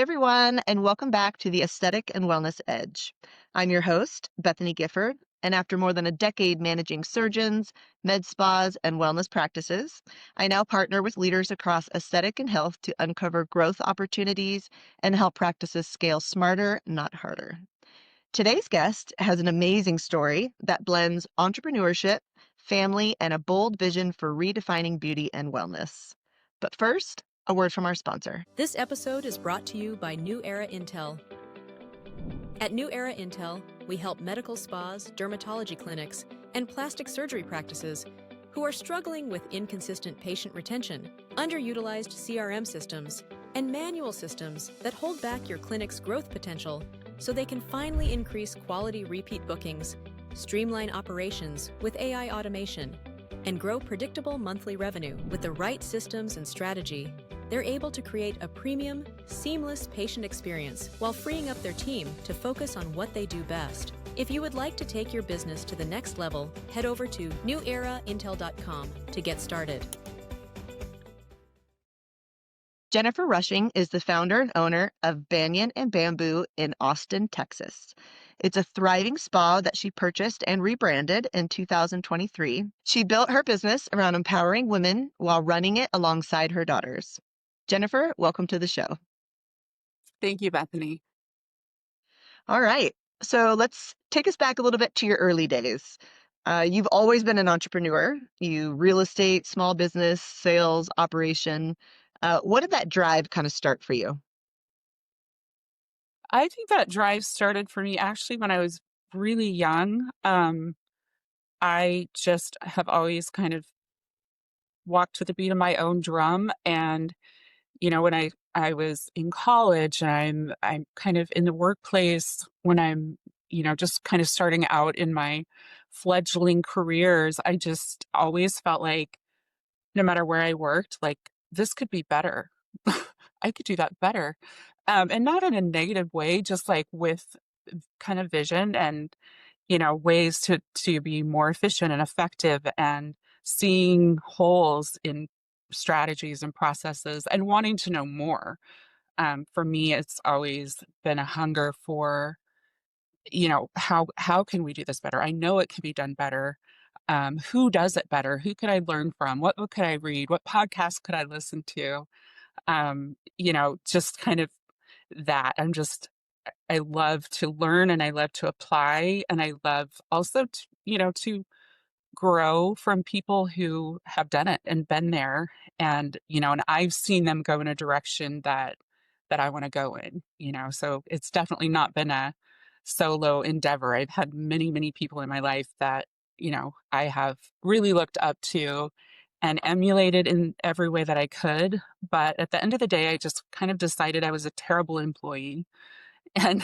everyone, and welcome back to the Aesthetic and Wellness Edge. I'm your host, Bethany Gifford, and after more than a decade managing surgeons, med spas, and wellness practices, I now partner with leaders across aesthetic and health to uncover growth opportunities and help practices scale smarter, not harder. Today's guest has an amazing story that blends entrepreneurship, family, and a bold vision for redefining beauty and wellness. But first, a word from our sponsor. This episode is brought to you by New Era Intel. At New Era Intel, we help medical spas, dermatology clinics, and plastic surgery practices who are struggling with inconsistent patient retention, underutilized CRM systems, and manual systems that hold back your clinic's growth potential so they can finally increase quality repeat bookings, streamline operations with AI automation, and grow predictable monthly revenue with the right systems and strategy. They're able to create a premium, seamless patient experience while freeing up their team to focus on what they do best. If you would like to take your business to the next level, head over to neweraintel.com to get started. Jennifer Rushing is the founder and owner of Banyan and Bamboo in Austin, Texas. It's a thriving spa that she purchased and rebranded in 2023. She built her business around empowering women while running it alongside her daughters. Jennifer, welcome to the show. Thank you, Bethany. All right. So let's take us back a little bit to your early days. You've always been an entrepreneur. You real estate, small business, sales, operation. What did that drive kind of start for you? I think that drive started for me actually when I was really young. I just have always kind of walked to the beat of my own drum. And, when I was in college and I'm kind of in the workplace when I'm, just kind of starting out in my fledgling careers, I just always felt like no matter where I worked, like this could be better. I could do that better. And not in a negative way, just like with kind of vision and, ways to be more efficient and effective and seeing holes in strategies and processes and wanting to know more. For me, it's always been a hunger for, how can we do this better? I know it can be done better. Who does it better? Who could I learn from? What book could I read? What podcast could I listen to? Just kind of that. I love to learn and I love to apply and I love also to grow from people who have done it and been there and I've seen them go in a direction that I want to go in, so it's definitely not been a solo endeavor. I've had many, many people in my life that, I have really looked up to and emulated in every way that I could. But at the end of the day, I just kind of decided I was a terrible employee and,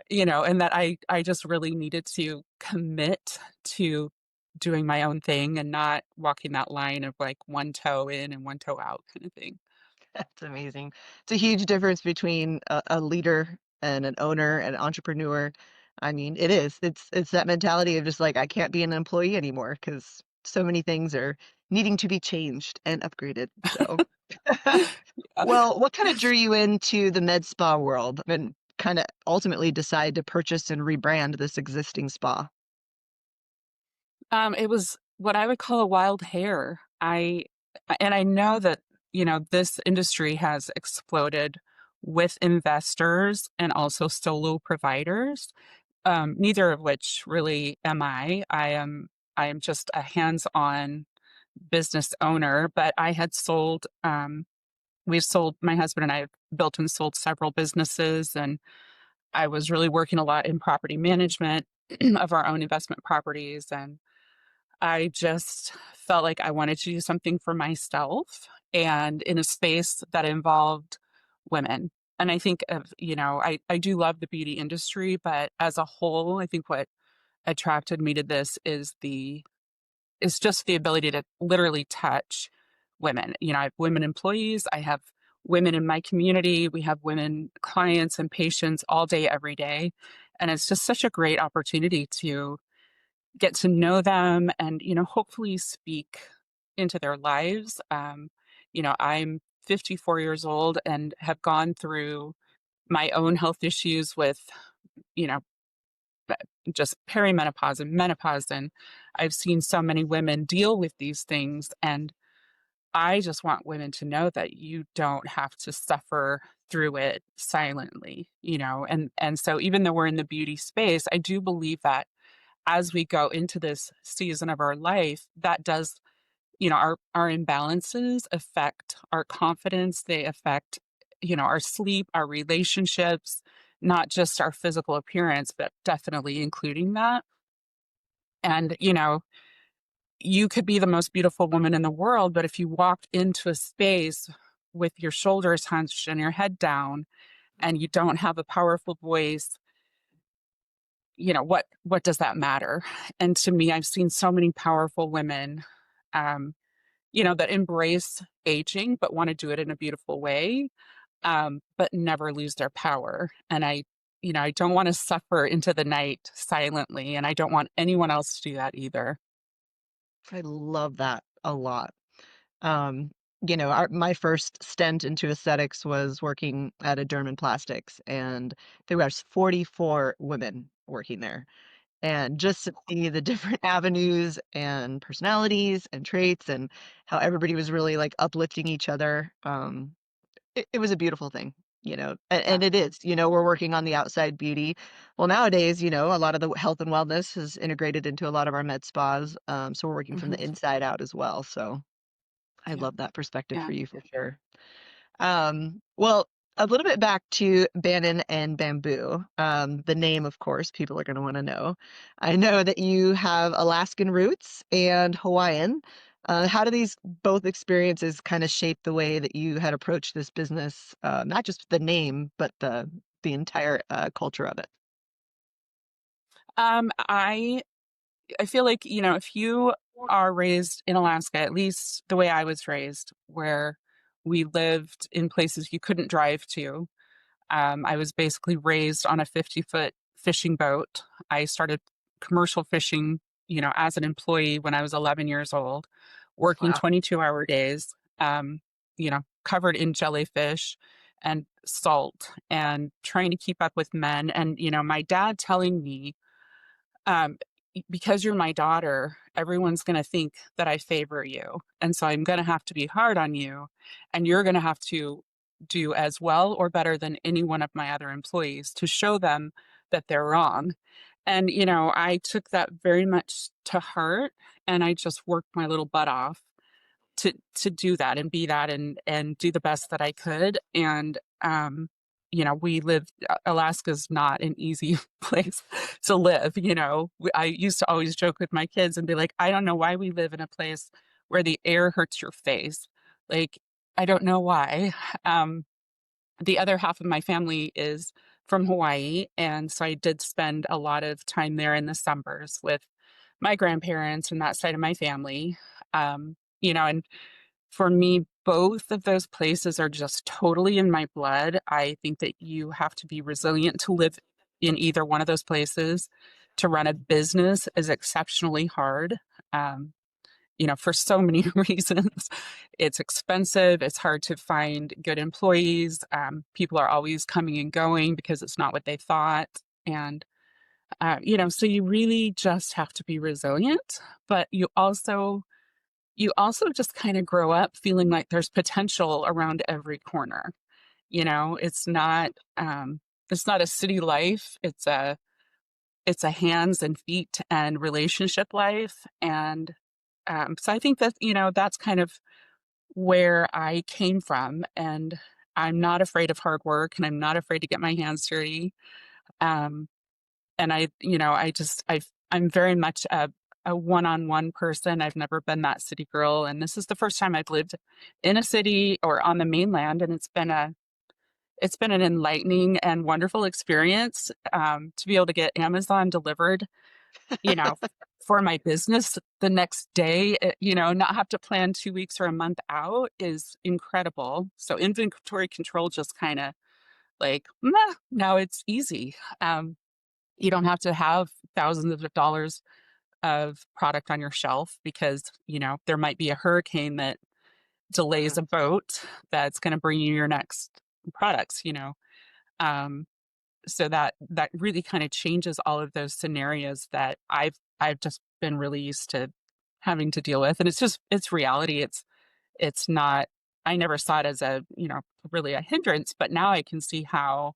and that I just really needed to commit to doing my own thing and not walking that line of like one toe in and one toe out kind of thing. That's amazing. It's a huge difference between a leader and an owner and an entrepreneur. I mean, it is. It's that mentality of just like I can't be an employee anymore because so many things are needing to be changed and upgraded. So, well, what kind of drew you into the med spa world and kind of ultimately decide to purchase and rebrand this existing spa? It was what I would call a wild hair. And I know that, this industry has exploded with investors and also solo providers, neither of which really am I. I am just a hands-on business owner, but I had we've sold, my husband and I have built and sold several businesses, and I was really working a lot in property management of our own investment properties. And I just felt like I wanted to do something for myself and in a space that involved women. And I think I do love the beauty industry, but as a whole, I think what attracted me to this is just the ability to literally touch women. I have women employees, I have women in my community, we have women clients and patients all day, every day. And it's just such a great opportunity to get to know them and, hopefully speak into their lives. I'm 54 years old and have gone through my own health issues with, you know, just perimenopause and menopause. And I've seen so many women deal with these things. And I just want women to know that you don't have to suffer through it silently, and so even though we're in the beauty space, I do believe that as we go into this season of our life, that does, our imbalances affect our confidence, they affect, our sleep, our relationships, not just our physical appearance, but definitely including that. And, you could be the most beautiful woman in the world, but if you walked into a space with your shoulders hunched and your head down and you don't have a powerful voice, what does that matter? And to me, I've seen so many powerful women, um, that embrace aging but want to do it in a beautiful way, but never lose their power. And I don't want to suffer into the night silently, and I don't want anyone else to do that either. I love that a lot. Um, my first stint into aesthetics was working at a German plastics, and there was 44 women working there. And just to see the different avenues and personalities and traits and how everybody was really like uplifting each other, it was a beautiful thing, Yeah. and it is, we're working on the outside beauty. Well, nowadays, a lot of the health and wellness is integrated into a lot of our med spas. So we're working from Hmm. the inside out as well. So I Yeah. love that perspective Yeah. for you for sure. Well, a little bit back to Banyan and Bamboo. The name, of course, people are going to want to know. I know that you have Alaskan roots and Hawaiian. How do these both experiences kind of shape the way that you had approached this business? Not just the name, but the entire culture of it. I feel like, if you are raised in Alaska, at least the way I was raised, where we lived in places you couldn't drive to. I was basically raised on a 50-foot fishing boat. I started commercial fishing, as an employee when I was 11 years old, working Wow. 22-hour days, covered in jellyfish and salt and trying to keep up with men. And, my dad telling me, um, because you're my daughter, everyone's going to think that I favor you. And so I'm going to have to be hard on you. And you're going to have to do as well or better than any one of my other employees to show them that they're wrong. And, I took that very much to heart, and I just worked my little butt off to do that and be that and do the best that I could. And we live Alaska's not an easy place to live. I used to always joke with my kids and be like, I don't know why we live in a place where the air hurts your face. Like, I don't know why. Um, the other half of my family is from Hawaii, and so I did spend a lot of time there in the summers with my grandparents and that side of my family. And for me, both of those places are just totally in my blood. I think that you have to be resilient to live in either one of those places. To run a business is exceptionally hard, um, for so many reasons. It's expensive, it's hard to find good employees. People are always coming and going because it's not what they thought. And, so you really just have to be resilient, but you also just kind of grow up feeling like there's potential around every corner. It's not a city life. It's a hands and feet and relationship life. And so I think that, that's kind of where I came from. And I'm not afraid of hard work, and I'm not afraid to get my hands dirty. Um, and I'm very much a one-on-one person. I've never been that city girl. And this is the first time I've lived in a city or on the mainland. And it's been an enlightening and wonderful experience, to be able to get Amazon delivered, you know, for my business the next day. Not have to plan 2 weeks or a month out is incredible. So inventory control just kind of like, meh, now it's easy. You don't have to have thousands of dollars of product on your shelf because, there might be a hurricane delays a boat that's going to bring you your next products. Um, so that really kind of changes all of those scenarios that I've just been really used to having to deal with. And it's reality. It's not, I never saw it as really a hindrance, but now I can see how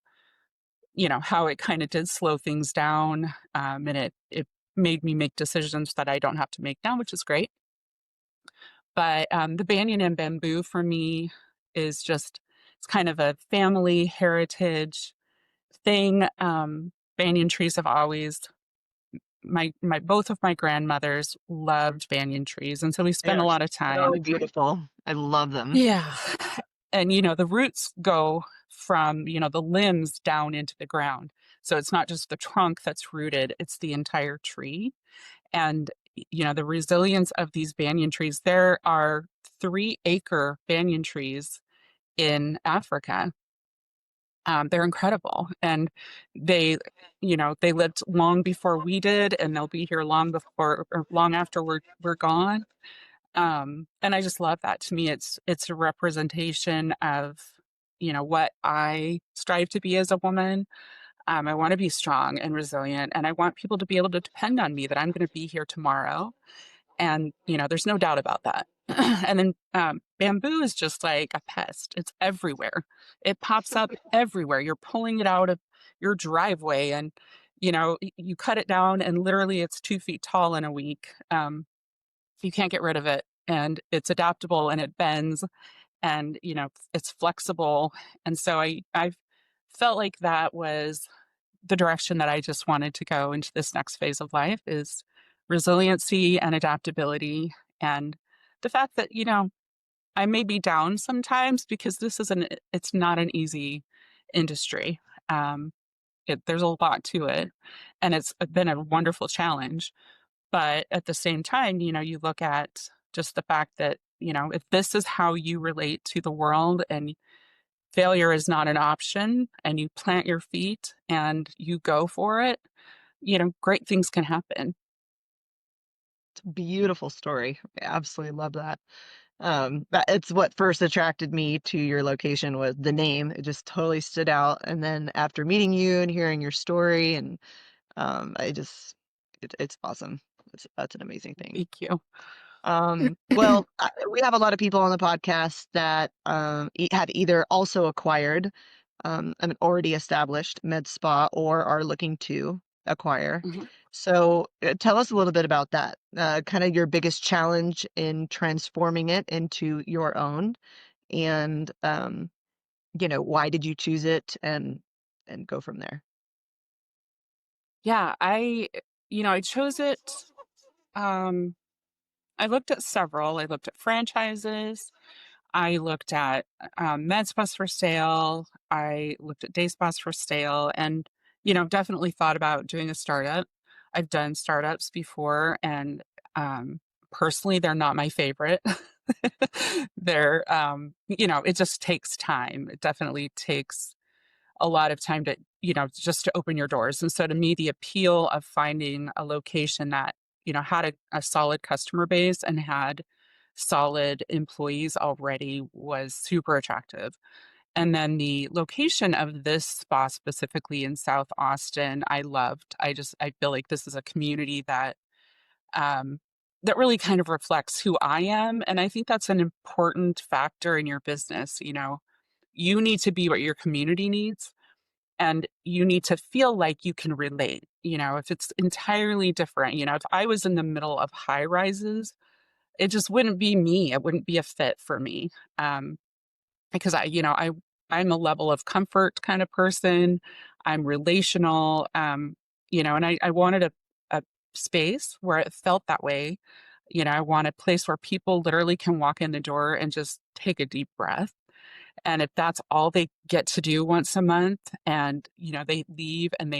it kind of did slow things down. And it made me make decisions that I don't have to make now, which is great. But the banyan and bamboo for me is just, it's kind of a family heritage thing. Banyan trees have always, my both of my grandmothers loved banyan trees. And so we They spent a are lot of time. so beautiful. I love them. Yeah. And, the roots go from, the limbs down into the ground. So it's not just the trunk that's rooted, it's the entire tree. And, the resilience of these banyan trees, there are 3-acre banyan trees in Africa. They're incredible. And they, they lived long before we did, and they'll be here long before or long after we're gone. And I just love that. To me, it's a representation of, what I strive to be as a woman. I want to be strong and resilient, and I want people to be able to depend on me, that I'm going to be here tomorrow. And, there's no doubt about that. And then bamboo is just like a pest. It's everywhere. It pops up everywhere. You're pulling it out of your driveway, and, you cut it down, and literally it's 2 feet tall in a week. You can't get rid of it. And it's adaptable, and it bends, and, it's flexible. And so I've felt like that was the direction that I just wanted to go into this next phase of life, is resiliency and adaptability. And the fact that, I may be down sometimes, because it's not an easy industry. Um, there's a lot to it, and it's been a wonderful challenge. But at the same time, you look at just the fact that, if this is how you relate to the world, and failure is not an option, and you plant your feet and you go for it, great things can happen. It's a beautiful story. I absolutely love that. It's what first attracted me to your location was the name. It just totally stood out. And then after meeting you and hearing your story, and I just, it's awesome. That's an amazing thing. Thank you. Well, we have a lot of people on the podcast that have either also acquired an already established med spa or are looking to acquire. Mhm. So tell us a little bit about that. Kind of your biggest challenge in transforming it into your own, and why did you choose it, and go from there. Yeah, I chose it. Um, I looked at several. I looked at franchises. I looked at med spas for sale. I looked at day spas for sale, and definitely thought about doing a startup. I've done startups before, and personally, they're not my favorite. It just takes time. It definitely takes a lot of time to, just to open your doors. And so to me, the appeal of finding a location that, had a solid customer base and had solid employees already was super attractive. And then the location of this spa specifically in South Austin, I loved. I feel like this is a community um, that really kind of reflects who I am. And I think that's an important factor in your business. You need to be what your community needs, and you need to feel like you can relate. If it's entirely different, if I was in the middle of high rises, it just wouldn't be me. It wouldn't be a fit for me. Because I'm a level of comfort kind of person. I'm relational. And I wanted a space where it felt that way. I want a place where people literally can walk in the door and just take a deep breath. And if that's all they get to do once a month, and they leave, and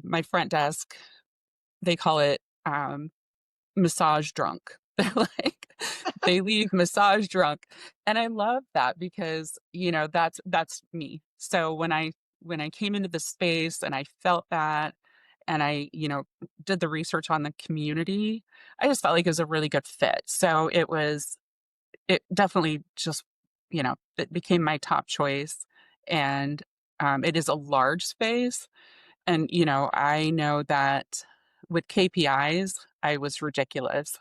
my front desk, they call it massage drunk. They're like, they leave massage drunk. And I love that, because, that's me. So when I came into the space and I felt that, and I, did the research on the community, I just felt like it was a really good fit. So it definitely just, it became my top choice. And it is a large space. And, I know that with KPIs, I was ridiculous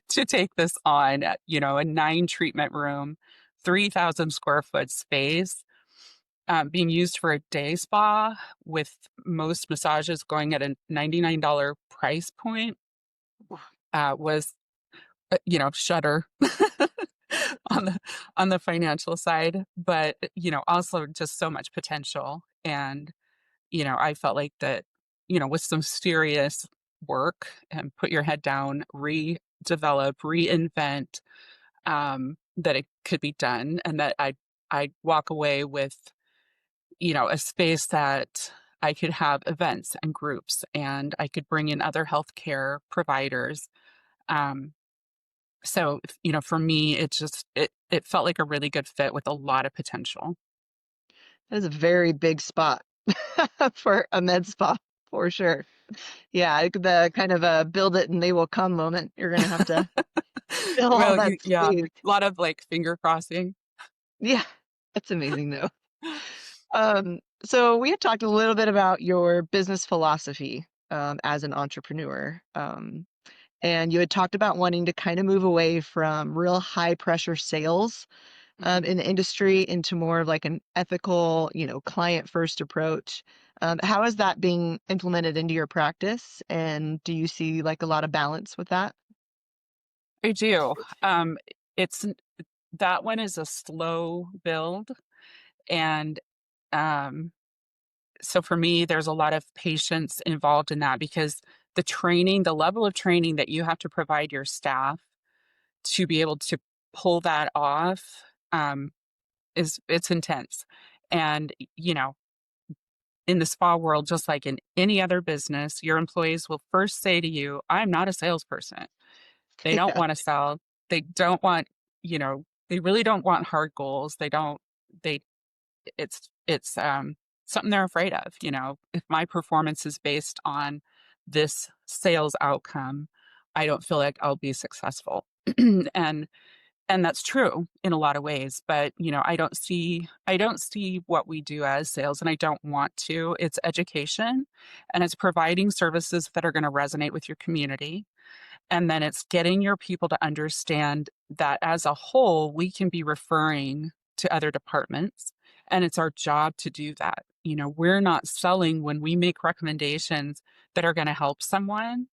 to take this on, a 9 treatment room, 3,000 square foot space, being used for a day spa with most massages going at a $99 price point, was, shudder on the financial side, but, also just so much potential. And, I felt like that, with some serious work and put your head down, redevelop, reinvent, that it could be done, and that I'd walk away with, a space that I could have events and groups, and I could bring in other healthcare providers. Um, so, for me, it felt like a really good fit with a lot of potential. That is a very big spot for a med spa, for sure. Yeah, the kind of a build it and they will come moment. You're gonna have to fill all Well, that yeah, space. a lot of like finger crossing. Yeah, that's amazing though. So we had talked a little bit about your business philosophy as an entrepreneur. And you had talked about wanting to kind of move away from real high pressure sales Mhm. in the industry into more of like an ethical, client first approach. How is that being implemented into your practice? And do you see like a lot of balance with that? I do. It's that one is a slow build, and um, so for me, there's a lot of patience involved in that because the level of training that you have to provide your staff to be able to pull that off, um, it's intense. And in the spa world, just like in any other business, your employees will first say to you, "I'm not a salesperson." They don't Yeah. wanna sell. They don't want they really don't want hard goals. They don't they it's something they're afraid of, If my performance is based on this sales outcome, I don't feel like I'll be successful. And and that's true in a lot of ways, but, I don't see what we do as sales, and I don't want to. It's education, and it's providing services that are gonna resonate with your community. And then it's getting your people to understand that as a whole, we can be referring to other departments, and it's our job to do that. We're not selling when we make recommendations that are going to help someone.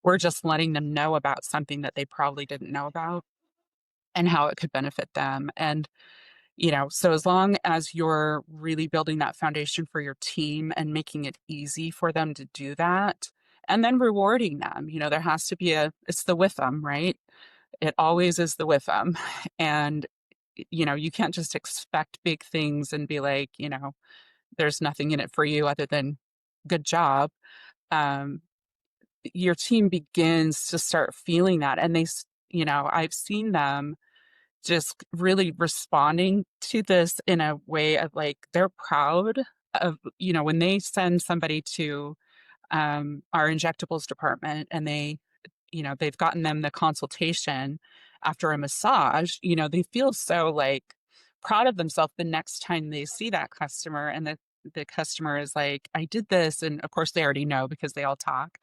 We're just letting them know about something that they probably didn't know about and how it could benefit them. And so as long as you're really building that foundation for your team and making it easy for them to do that, and then rewarding them, there has to be it's the with them, right? It always is the with them. And, you can't just expect big things and be like, there's nothing in it for you other than good job. Um, your team begins to start feeling that. And I've seen them just really responding to this in a way of like they're proud of when they send somebody to our injectables department and they've gotten them the consultation after a massage, they feel so like proud of themselves the next time they see that customer, and the customer is like, I did this, and of course they already know because they all talk,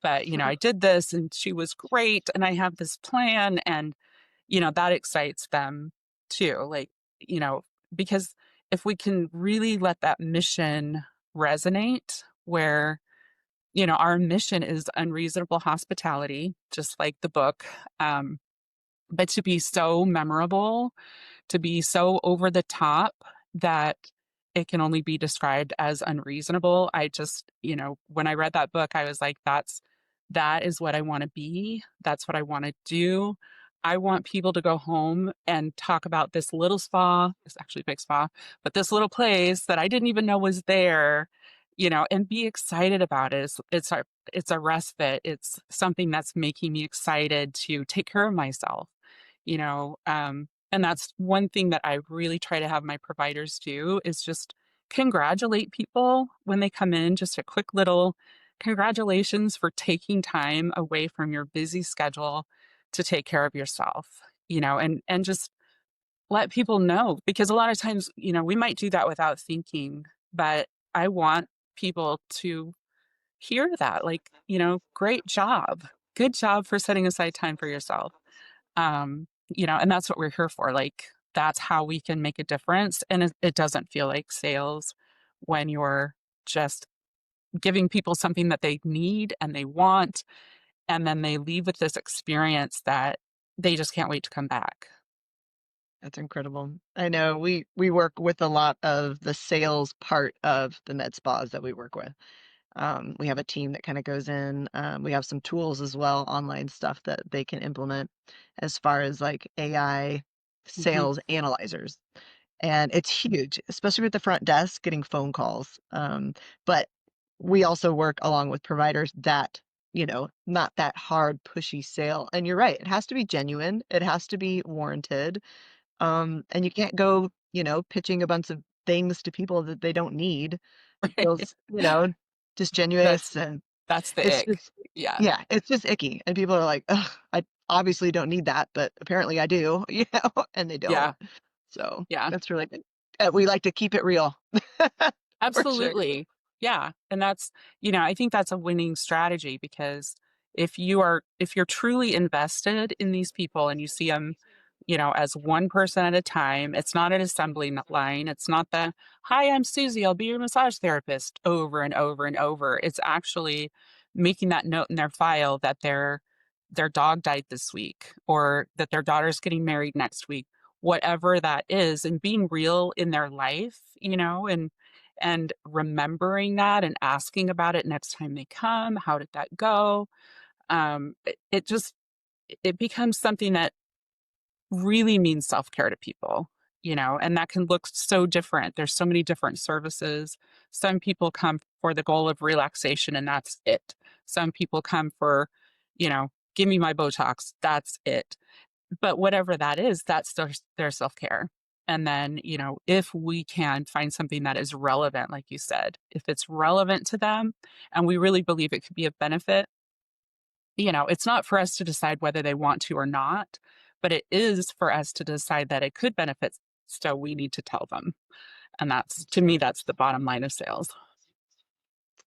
but I did this and she was great and I have this plan, and that excites them too. Like, you know, because if we can really let that mission resonate, where, our mission is unreasonable hospitality, just like the book, but to be so memorable, to be so over the top that it can only be described as unreasonable. I just, when I read that book, I was like, that is what I want to be. That's what I want to do. I want people to go home and talk about this little spa, it's actually a big spa, but this little place that I didn't even know was there, and be excited about it. It's a respite. It's something that's making me excited to take care of myself, and that's one thing that I really try to have my providers do is just congratulate people when they come in, just a quick little congratulations for taking time away from your busy schedule to take care of yourself. and just let people know, because a lot of times, we might do that without thinking, but I want people to hear that, like, great job. Good job for setting aside time for yourself. And that's what we're here for. Like, that's how we can make a difference. And it doesn't feel like sales when you're just giving people something that they need and they want, and then they leave with this experience that they just can't wait to come back. That's incredible. I know we work with a lot of the sales part of the med spas that we work with. We have a team that kind of goes in. We have some tools as well, online stuff that they can implement as far as like AI Mhm. sales analyzers. And it's huge, especially with the front desk getting phone calls. But we also work along with providers that, not that hard, pushy sale. And you're right, it has to be genuine, it has to be warranted. And you can't go, pitching a bunch of things to people that they don't need. It Right. feels, disingenuous, That's and that's the it's ick. just, Yeah. yeah, it's just icky. And people are like, ugh, I obviously don't need that, but apparently I do, and they don't. Yeah. So Yeah. that's really good. We like to keep it real for sure. Absolutely. Yeah. And I think that's a winning strategy, because if you're truly invested in these people and you see them, as one person at a time, it's not an assembly line. It's not the, hi, I'm Susie, I'll be your massage therapist over and over and over. It's actually making that note in their file that their dog died this week, or that their daughter's getting married next week, whatever that is, and being real in their life, and remembering that and asking about it next time they come. How did that go? It just it becomes something that really means self-care to people, and that can look so different. There's so many different services. Some people come for the goal of relaxation and that's it. Some people come for, give me my Botox, that's it. But whatever that is, that's their self-care. And then, if we can find something that is relevant, like you said, if it's relevant to them and we really believe it could be a benefit, it's not for us to decide whether they want to or not, but it is for us to decide that it could benefit. So we need to tell them. And to me, Absolutely. that's the bottom line of sales.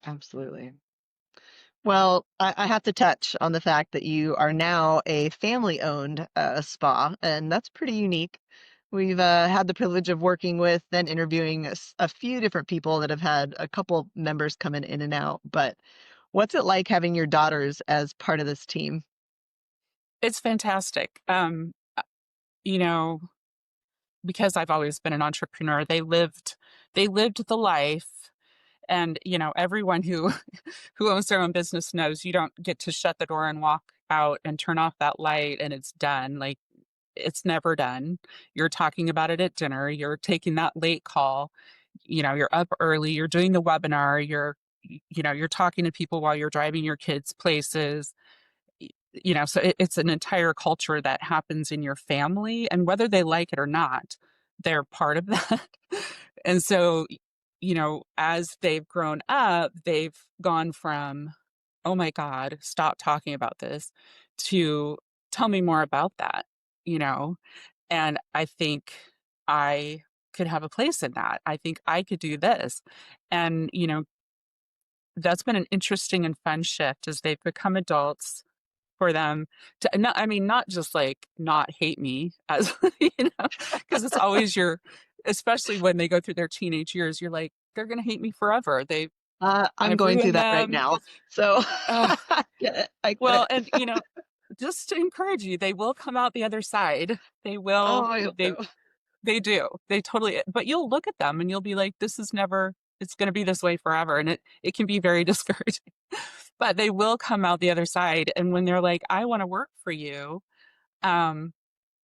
Absolutely. Well, I have to touch on the fact that you are now a family-owned spa, and that's pretty unique. We've had the privilege of working with and interviewing a few different people that have had a couple members coming in and out. But what's it like having your daughters as part of this team? It's fantastic. You know, because I've always been an entrepreneur, they lived the life. And, everyone who who owns their own business knows you don't get to shut the door and walk out and turn off that light and it's done. Like, it's never done. You're talking about it at dinner, you're taking that late call, you're up early, you're doing the webinar, you're talking to people while you're driving your kids places. So it's an entire culture that happens in your family, and whether they like it or not, they're part of that. And so, as they've grown up, they've gone from, oh my God, stop talking about this, to tell me more about that, you know? And I think I could have a place in that. I think I could do this. And, that's been an interesting and fun shift as they've become adults, for them to not, I mean, not just like not hate me as because it's always especially when they go through their teenage years, you're like, they're gonna hate me forever. I'm I've going through ruined that right them. now. So Uh, I get it. I get well, it. and just to encourage you, they will come out the other side. Oh, I hope They so. they do. They totally, but you'll look at them and you'll be like, this is never, it's gonna be this way forever. And it can be very discouraging. But they will come out the other side. And when they're like, I want to work for you, um,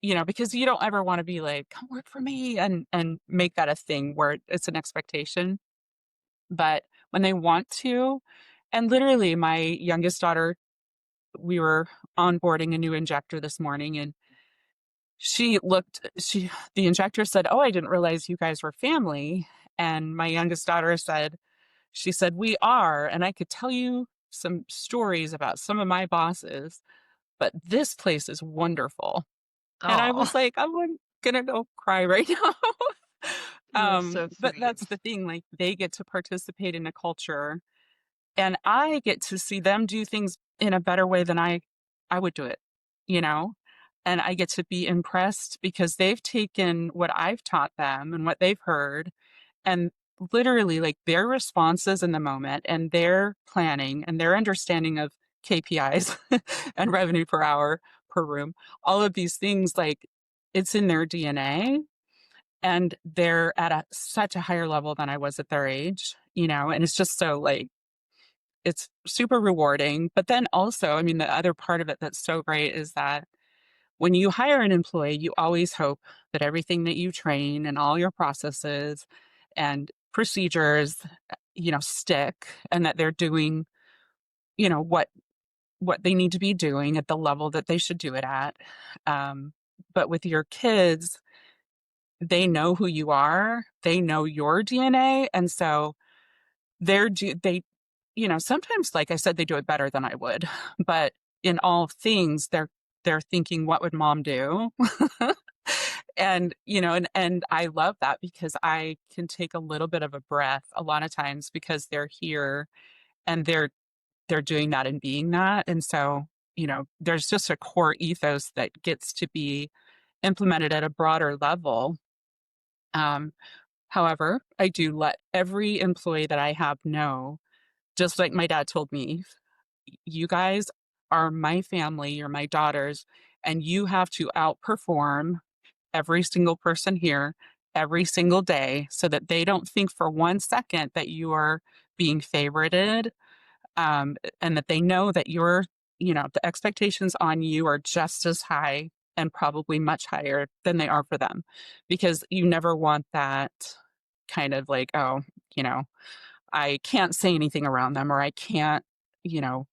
because you don't ever want to be like, come work for me, and make that a thing where it's an expectation. But when they want to, and literally my youngest daughter, we were onboarding a new injector this morning, and the injector said, oh, I didn't realize you guys were family. And my youngest daughter said, she said, we are. And I could tell you some stories about some of my bosses, but this place is wonderful. And I Oh, was like, I'm like, gonna go cry right now. that's so But sweet. that's the thing, like they get to participate in a culture and I get to see them do things in a better way than I would do it, you know? And I get to be impressed because they've taken what I've taught them and what they've heard and literally like their responses in the moment and their planning and their understanding of KPIs and revenue per hour per room, all of these things, like it's in their DNA and they're at such a higher level than I was at their age, and it's just so like it's super rewarding. But then also, I mean, the other part of it that's so great is that when you hire an employee, you always hope that everything that you train and all your processes and procedures, stick and that they're doing, what they need to be doing at the level that they should do it at. Um, but with your kids, they know who you are, they know your DNA, and so they sometimes, like I said, they do it better than I would, but in all things, they're thinking, "What would mom do?" And, and I love that because I can take a little bit of a breath a lot of times because they're here and they're doing that and being that, and so, there's just a core ethos that gets to be implemented at a broader level. Um, However, I do let every employee that I have know, just like my dad told me, you guys are my family, you're my daughters, and you have to outperform every single person here every single day so that they don't think for 1 second that you are being favorited, and that they know that the expectations on you are just as high and probably much higher than they are for them because you never want that kind of like, oh, you know, I can't say anything around them or I can't, you know,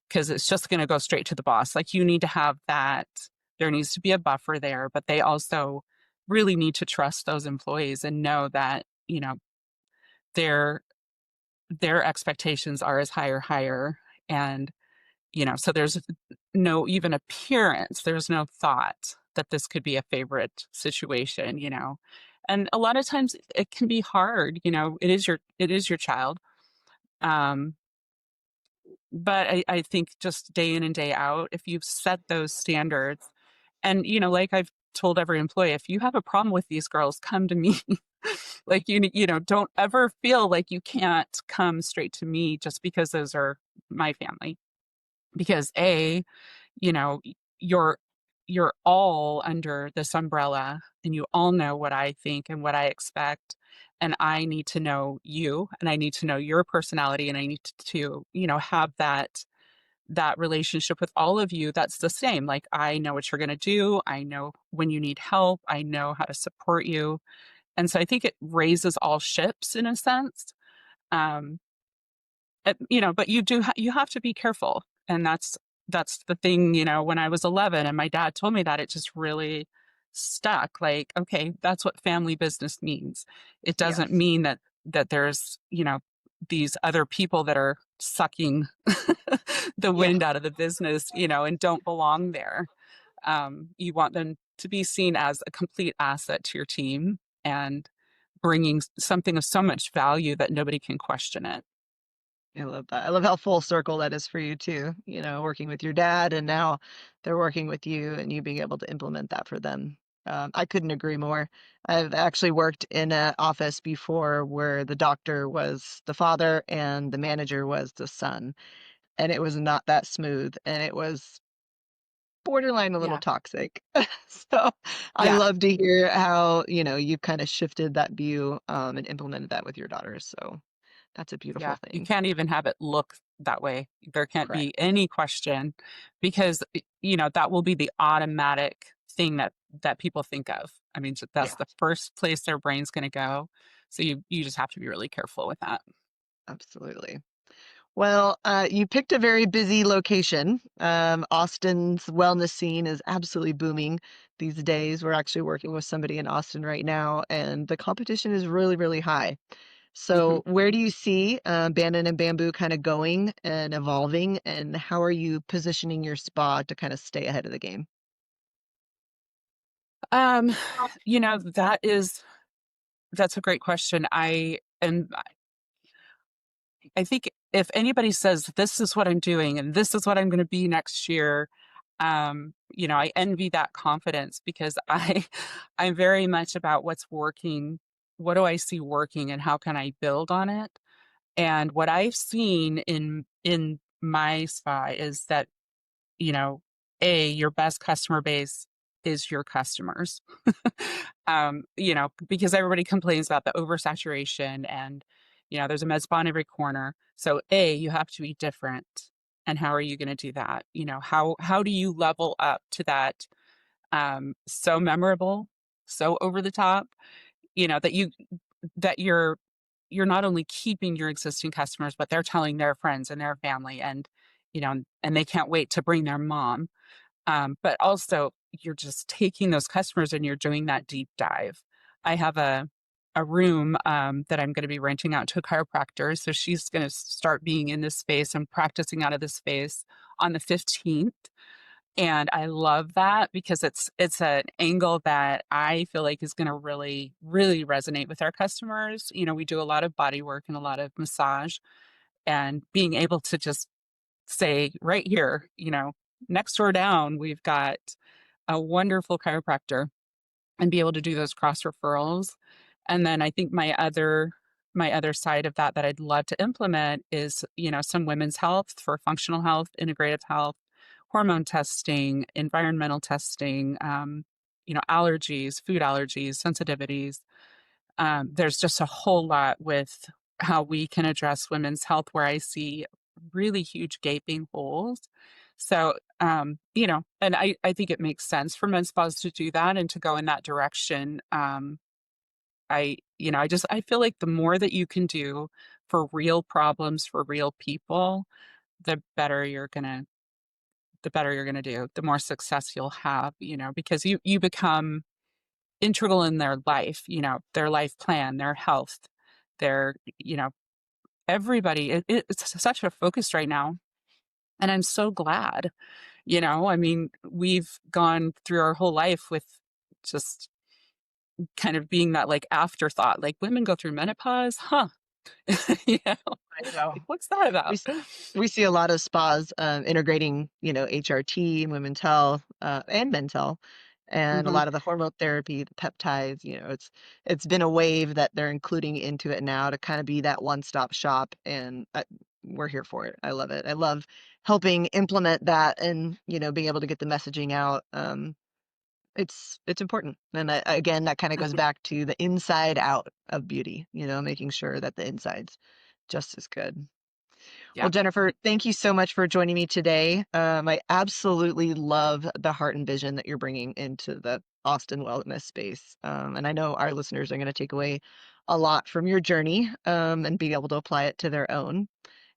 because it's just going to go straight to the boss. Like you need to have that. There needs to be a buffer there, but they also really need to trust those employees and know that, their their expectations are as high or higher. And, so there's no even appearance, there's no thought that this could be a favorite situation. And a lot of times it can be hard, it is your child. Um, but I think just day in and day out, if you've set those standards, and like I've told every employee, if you have a problem with these girls, come to me. Like don't ever feel like you can't come straight to me just because those are my family. Because you know, you're you're all under this umbrella and you all know what I think and what I expect. And I need to know you and I need to know your personality and I need to, have that relationship with all of you that's the same. Like I know what you're going to do. I know when you need help. I know how to support you. And so I think it raises all ships in a sense. Um, but you have to be careful. And that's the thing, when I was 11 and my dad told me that, it just really stuck. Like, okay, that's what family business means. It doesn't Yes. mean that there's, these other people that are sucking the Yeah. wind out of the business, and don't belong there. You want them to be seen as a complete asset to your team and bringing something of so much value that nobody can question it. I love that. I love how full circle that is for you too, working with your dad and now they're working with you and you being able to implement that for them. I couldn't agree more. I've actually worked in an office before where the doctor was the father and the manager was the son, and it was not that smooth and it was borderline a little Yeah. toxic. So I Yeah. love to hear how, you've kind of shifted that view and implemented that with your daughters. So that's a beautiful Yeah, you thing. can't even have it look that way. There can't be Correct. any question because that will be the automatic thing that people think of. I mean, that's Yeah. the first place their brain's going to go. So you just have to be really careful with that. Absolutely. Well, you picked a very busy location. Austin's wellness scene is absolutely booming these days. We're actually working with somebody in Austin right now, and the competition is really, really high. Mhm. So, where do you see Banyan and Bamboo kind of going and evolving, and how are you positioning your spa to kind of stay ahead of the game? Um, you know, that's a great question. I think if anybody says this is what I'm doing and this is what I'm going to be next year, I envy that confidence because I'm very much about what's working. What do I see working and how can I build on it? And what I've seen in my spa is that, your best customer base is your customers. Because everybody complains about the oversaturation and, there's a med spa in every corner. So you have to be different. And how are you going to do that? How do you level up to that so memorable, so over the top, that you're not only keeping your existing customers, but they're telling their friends and their family and they can't wait to bring their mom. But also you're just taking those customers and you're doing that deep dive. I have a room that I'm going to be renting out to a chiropractor. So she's going to start being in this space and practicing out of this space on the 15th. And I love that because it's an angle that I feel like is going to really, really resonate with our customers. We do a lot of body work and a lot of massage, and being able to just say right here, next door down, we've got a wonderful chiropractor and be able to do those cross referrals. And then I think my other side of that I'd love to implement is, some women's health for functional health, integrative health, hormone testing, environmental testing, allergies, food allergies, sensitivities. There's just a whole lot with how we can address women's health where I see really huge gaping holes. So, and I think it makes sense for men's spas to do that and to go in that direction. I feel like the more that you can do for real problems for real people, the better you're gonna the better you're gonna do, the more success you'll have, because you become integral in their life plan, their health, their, everybody. It's such a focus right now. And I'm so glad, I mean, we've gone through our whole life with just kind of being that like afterthought, like women go through menopause, huh? you know, I know. like, what's that We about? s we see a lot of spas, integrating, HRT, women's health, and men's health, and a Hmm. lot of the hormone therapy, the peptides, it's been a wave that they're including into it now to kinda be that one-stop shop, and, we're here for it. I love it. I love helping implement that and, being able to get the messaging out. It's important, and again, that kinda goes Hmm. back to the inside out of beauty, making sure that the inside's just as good. Well, Yeah, Jennifer, thank you so much for joining me today. I absolutely love the heart and vision that you're bringing into the Austin wellness space. And I know our listeners are going to take away a lot from your journey and be able to apply it to their own.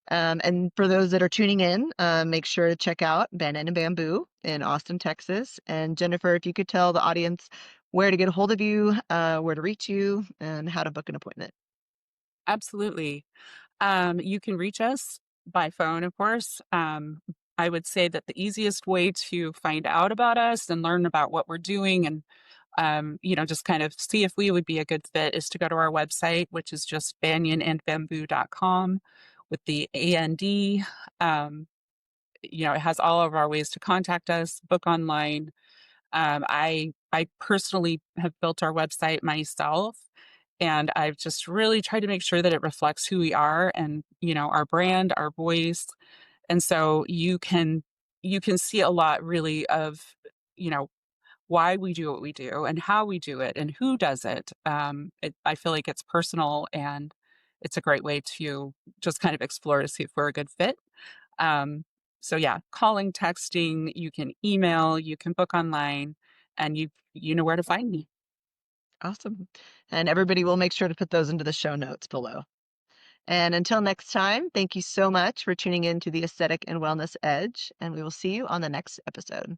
And for those that are tuning in, make sure to check out Banyan Bamboo in Austin, Texas. And Jennifer, if you could tell the audience where to get a hold of you, where to reach you, and how to book an appointment. absolutely. You can reach us by phone, of course. I would say that the easiest way to find out about us and learn about what we're doing and just kind of see if we would be a good fit is to go to our website, which is just banyanandbamboo.com with the AND. Um, it has all of our ways to contact us, book online. I personally have built our website myself, and I've just really tried to make sure that it reflects who we are and our brand, our voice, and so you can see a lot really of you know why we do what we do and how we do it and who does it. I feel like it's personal and it's a great way to just kind of explore to see if we're a good fit. Um, so yeah, calling, texting, you can email, you can book online, and you know where to find me. Awesome. And everybody will make sure to put those into the show notes below. And until next time, thank you so much for tuning in to the Aesthetic and Wellness Edge, and we will see you on the next episode.